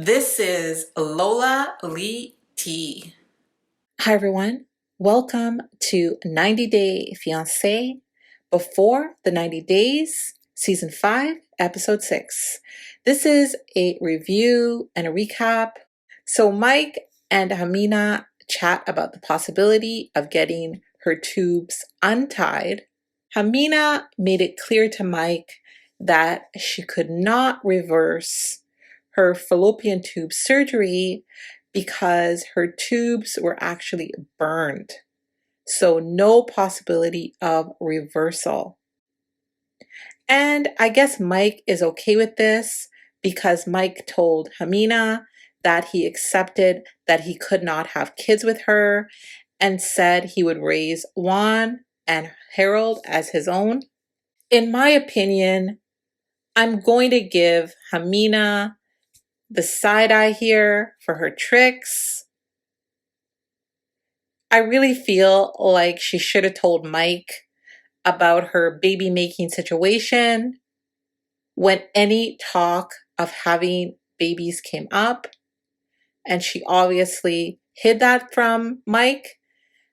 This is Lola Lee T. Hi everyone, welcome to 90 Day Fiancé Before the 90 Days, Season 5, Episode 6. This is a review and a recap. So Mike and Ximena chat about the possibility of getting her tubes untied. Ximena made it clear to Mike that she could not reverse her fallopian tube surgery because her tubes were actually burned. So no possibility of reversal. And I guess Mike is okay with this because Mike told Ximena that he accepted that he could not have kids with her and said he would raise Juan and Harold as his own. In my opinion, I'm going to give Ximena the side eye here for her tricks. I really feel like she should have told Mike about her baby making situation when any talk of having babies came up. And she obviously hid that from Mike.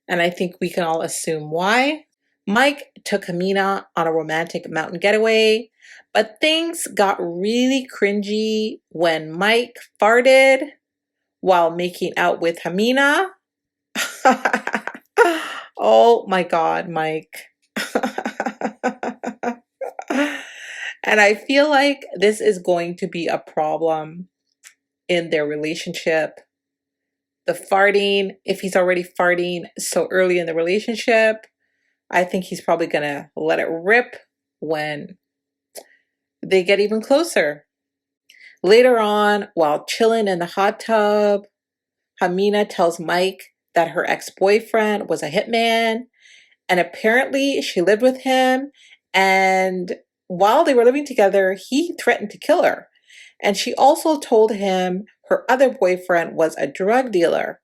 And I think we can all assume why. Mike took Ximena on a romantic mountain getaway, but things got really cringy when Mike farted while making out with Ximena. Oh my God, Mike. And I feel like this is going to be a problem in their relationship. The farting, if he's already farting so early in the relationship, I think he's probably going to let it rip when they get even closer. Later on, while chilling in the hot tub, Ximena tells Mike that her ex-boyfriend was a hitman, and apparently she lived with him, and while they were living together, he threatened to kill her. And she also told him her other boyfriend was a drug dealer.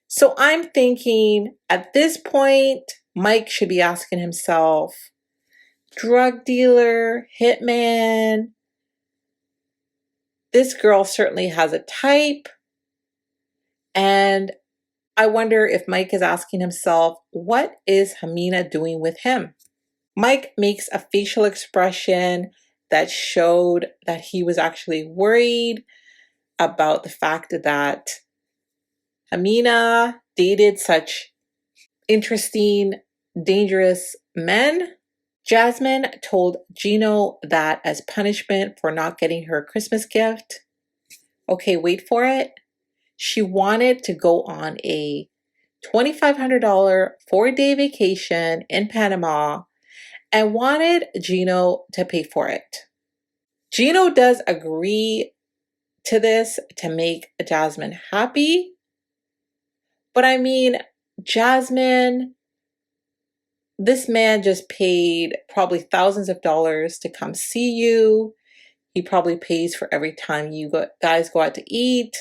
So I'm thinking at this point, Mike should be asking himself, drug dealer, hitman, this girl certainly has a type. And I wonder if Mike is asking himself, what is Ximena doing with him? Mike makes a facial expression that showed that he was actually worried about the fact that Ximena dated such interesting, dangerous men. Jasmin told Gino that as punishment for not getting her a Christmas gift, okay, wait for it, she wanted to go on a $2,500 4-day vacation in Panama and wanted Gino to pay for it. Gino does agree to this to make Jasmin happy. But I mean, Jasmin, this man just paid probably thousands of dollars to come see you. He probably pays for every time you guys go out to eat.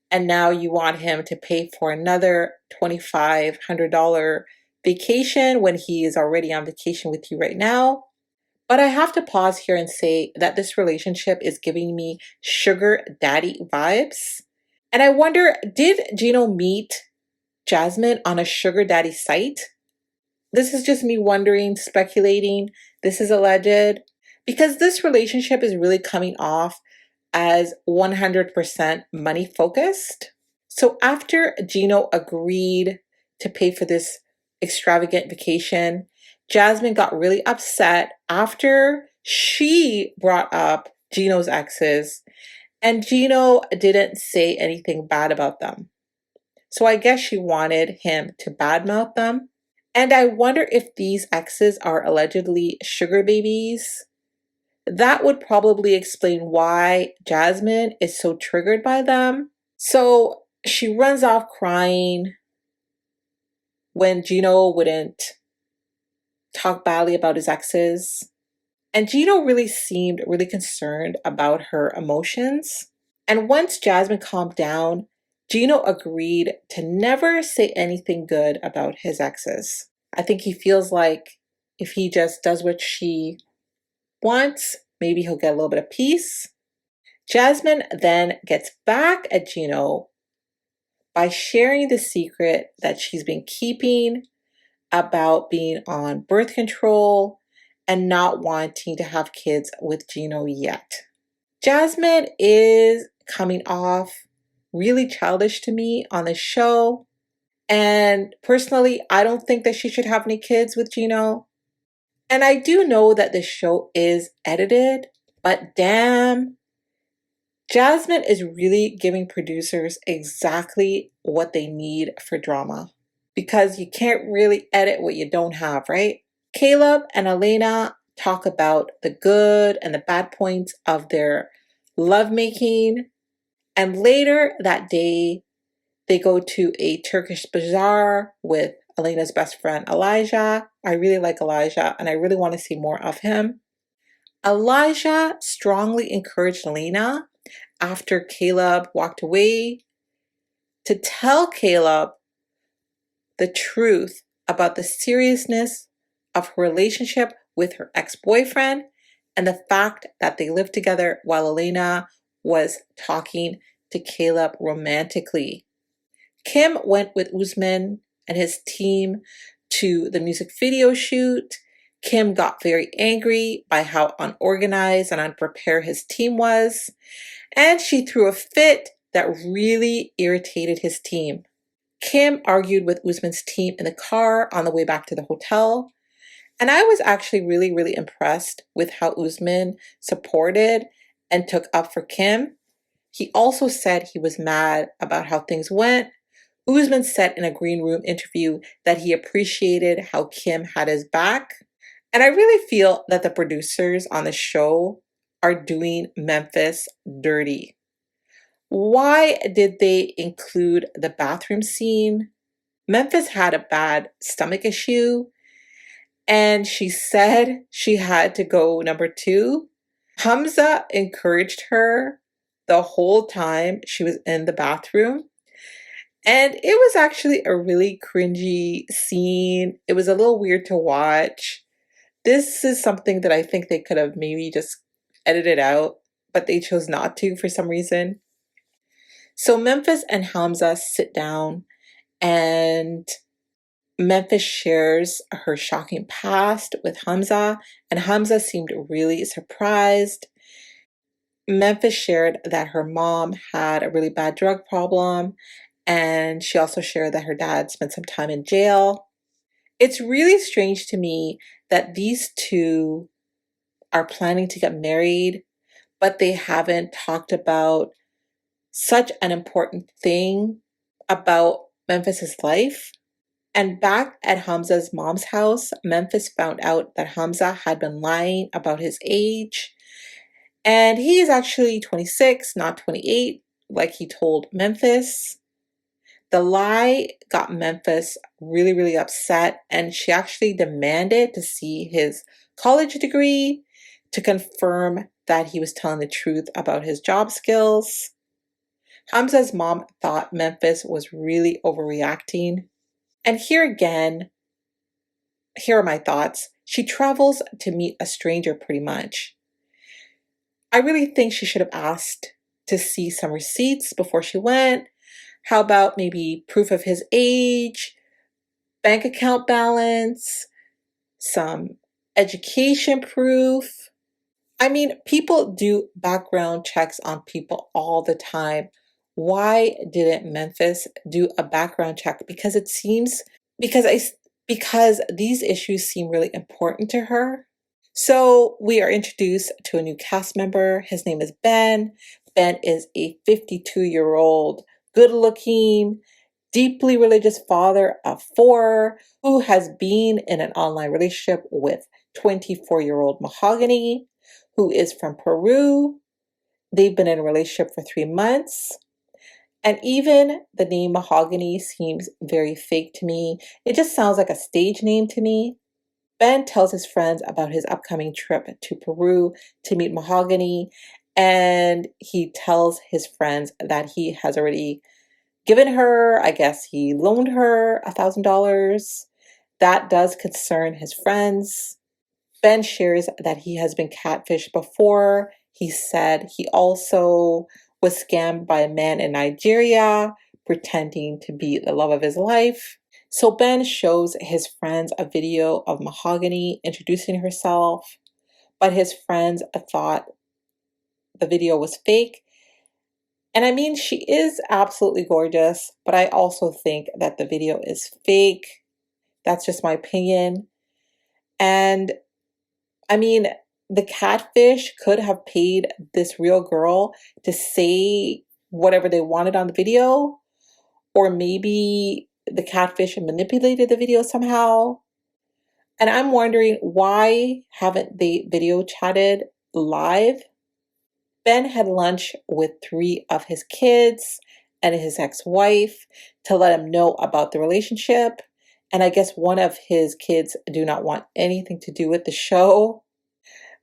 And now you want him to pay for another $2,500 vacation when he is already on vacation with you right now. But I have to pause here and say that this relationship is giving me sugar daddy vibes. And I wonder, did Gino meet Jasmin on a sugar daddy site? This is just me wondering, speculating. This is alleged. Because this relationship is really coming off as 100% money focused. So after Gino agreed to pay for this extravagant vacation, Jasmin got really upset after she brought up Gino's exes, and Gino didn't say anything bad about them. So I guess she wanted him to badmouth them. And I wonder if these exes are allegedly sugar babies. That would probably explain why Jasmin is so triggered by them. So she runs off crying when Gino wouldn't talk badly about his exes. And Gino really seemed really concerned about her emotions. And once Jasmin calmed down, Gino agreed to never say anything good about his exes. I think he feels like if he just does what she wants, maybe he'll get a little bit of peace. Jasmin then gets back at Gino by sharing the secret that she's been keeping about being on birth control and not wanting to have kids with Gino yet. Jasmin is coming off really childish to me on the show. And personally, I don't think that she should have any kids with Gino. And I do know that the show is edited, but damn, Jasmin is really giving producers exactly what they need for drama. Because you can't really edit what you don't have, right? Caleb and Alina talk about the good and the bad points of their lovemaking. And later that day, they go to a Turkish bazaar with Alina's best friend, Elijah. I really like Elijah and I really want to see more of him. Elijah strongly encouraged Alina after Caleb walked away to tell Caleb the truth about the seriousness of her relationship with her ex-boyfriend and the fact that they lived together while Alina was talking to Caleb romantically. Kim went with Usman and his team to the music video shoot. Kim got very angry by how unorganized and unprepared his team was, and she threw a fit that really irritated his team. Kim argued with Usman's team in the car on the way back to the hotel, and I was actually really impressed with how Usman supported and took up for Kim. He also said he was mad about how things went. Usman said in a green room interview that he appreciated how Kim had his back. And I really feel that the producers on the show are doing Memphis dirty. Why did they include the bathroom scene? Memphis had a bad stomach issue, and she said she had to go number 2. Hamza encouraged her the whole time she was in the bathroom. And it was actually a really cringy scene. It was a little weird to watch. This is something that I think they could have maybe just edited out, but they chose not to for some reason. So Memphis and Hamza sit down and Memphis shares her shocking past with Hamza, and Hamza seemed really surprised. Memphis shared that her mom had a really bad drug problem, and she also shared that her dad spent some time in jail. It's really strange to me that these two are planning to get married, but they haven't talked about such an important thing about Memphis's life. And back at Hamza's mom's house, Memphis found out that Hamza had been lying about his age. And he is actually 26, not 28, like he told Memphis. The lie got Memphis really upset, and she actually demanded to see his college degree to confirm that he was telling the truth about his job skills. Hamza's mom thought Memphis was really overreacting. And here again, here are my thoughts. She travels to meet a stranger pretty much. I really think she should have asked to see some receipts before she went. How about maybe proof of his age, bank account balance, some education proof? I mean, people do background checks on people all the time. Why didn't Memphis do a background check? Because it seems because these issues seem really important to her. So we are introduced to a new cast member. His name is Ben. Ben is a 52-year-old, good-looking, deeply religious father of 4 who has been in an online relationship with 24-year-old Mahogany, who is from Peru. They've been in a relationship for 3 months. And even the name Mahogany seems very fake to me. It just sounds like a stage name to me. Ben tells his friends about his upcoming trip to Peru to meet Mahogany, and he tells his friends that he has already given her, I guess he loaned her $1,000. That does concern his friends. Ben shares that he has been catfished before. He said he also was scammed by a man in Nigeria, pretending to be the love of his life. So Ben shows his friends a video of Mahogany introducing herself, but his friends thought the video was fake. And I mean, she is absolutely gorgeous, but I also think that the video is fake. That's just my opinion. And I mean, the catfish could have paid this real girl to say whatever they wanted on the video, or maybe the catfish manipulated the video somehow. And I'm wondering, why haven't they video chatted live? Ben had lunch with 3 of his kids and his ex-wife to let him know about the relationship. And I guess one of his kids do not want anything to do with the show.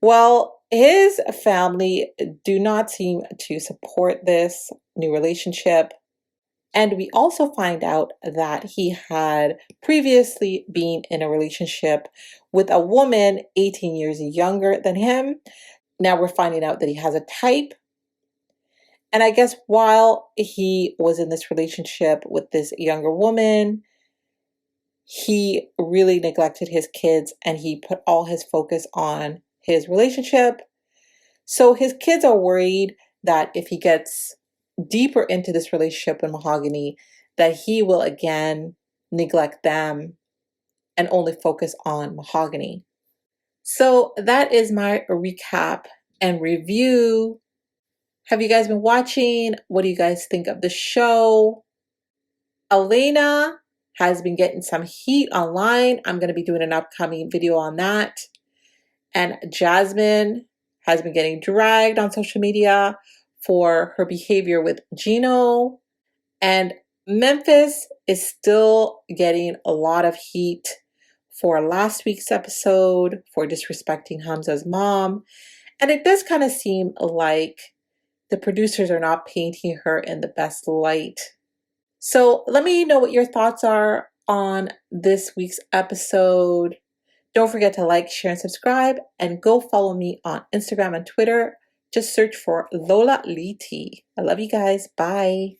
Well, his family do not seem to support this new relationship. And we also find out that he had previously been in a relationship with a woman 18 years younger than him. Now we're finding out that he has a type. And I guess while he was in this relationship with this younger woman, he really neglected his kids and he put all his focus on his relationship. So his kids are worried that if he gets deeper into this relationship with Mahogany, that he will again neglect them and only focus on Mahogany. So that is my recap and review. Have you guys been watching? What do you guys think of the show? Alina has been getting some heat online. I'm going to be doing an upcoming video on that. And Jasmin has been getting dragged on social media for her behavior with Gino. And Memphis is still getting a lot of heat for last week's episode for disrespecting Hamza's mom. And it does kind of seem like the producers are not painting her in the best light. So let me know what your thoughts are on this week's episode. Don't forget to like, share, and subscribe, and go follow me on Instagram and Twitter. Just search for Lola Lee T. I love you guys. Bye.